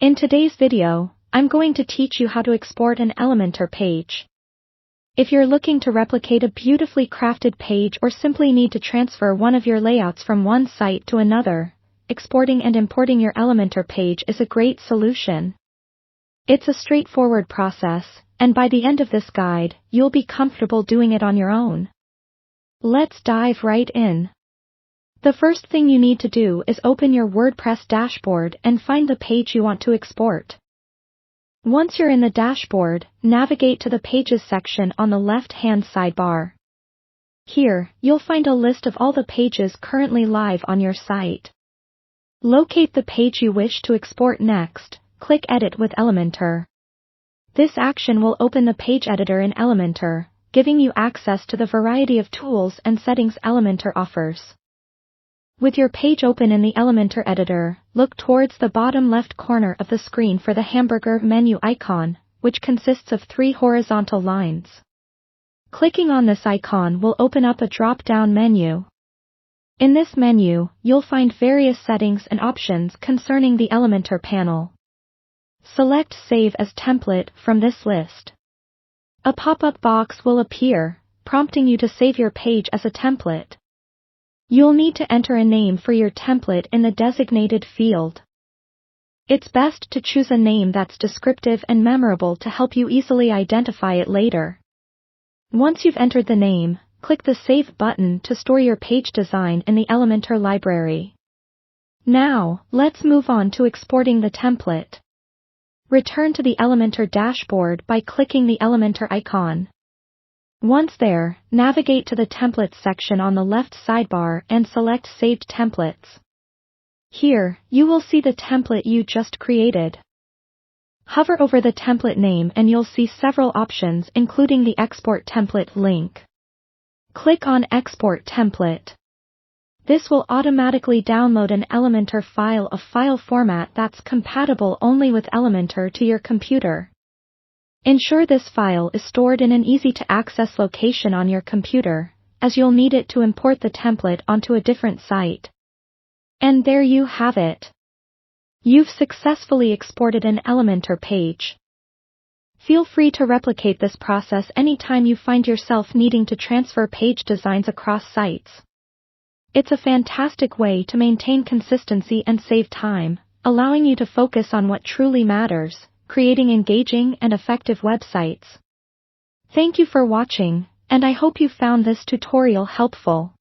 In today's video, I'm going to teach you how to export an Elementor page. If you're looking to replicate a beautifully crafted page or simply need to transfer one of your layouts from one site to another, exporting and importing your Elementor page is a great solution. It's a straightforward process, and by the end of this guide, you'll be comfortable doing it on your own. Let's dive right in. The first thing you need to do is open your WordPress dashboard and find the page you want to export. Once you're in the dashboard, navigate to the Pages section on the left-hand sidebar. Here, you'll find a list of all the pages currently live on your site. Locate the page you wish to export next, click Edit with Elementor. This action will open the page editor in Elementor, giving you access to the variety of tools and settings Elementor offers. With your page open in the Elementor editor, look towards the bottom left corner of the screen for the hamburger menu icon, which consists of 3 horizontal lines. Clicking on this icon will open up a drop-down menu. In this menu, you'll find various settings and options concerning the Elementor panel. Select Save as Template from this list. A pop-up box will appear, prompting you to save your page as a template. You'll need to enter a name for your template in the designated field. It's best to choose a name that's descriptive and memorable to help you easily identify it later. Once you've entered the name, click the Save button to store your page design in the Elementor library. Now, let's move on to exporting the template. Return to the Elementor dashboard by clicking the Elementor icon. Once there, navigate to the Templates section on the left sidebar and select Saved Templates. Here, you will see the template you just created. Hover over the template name and you'll see several options including the Export Template link. Click on Export Template. This will automatically download an Elementor file of file format that's compatible only with Elementor to your computer. Ensure this file is stored in an easy-to-access location on your computer, as you'll need it to import the template onto a different site. And there you have it. You've successfully exported an Elementor page. Feel free to replicate this process anytime you find yourself needing to transfer page designs across sites. It's a fantastic way to maintain consistency and save time, allowing you to focus on what truly matters, creating engaging and effective websites. Thank you for watching, and I hope you found this tutorial helpful.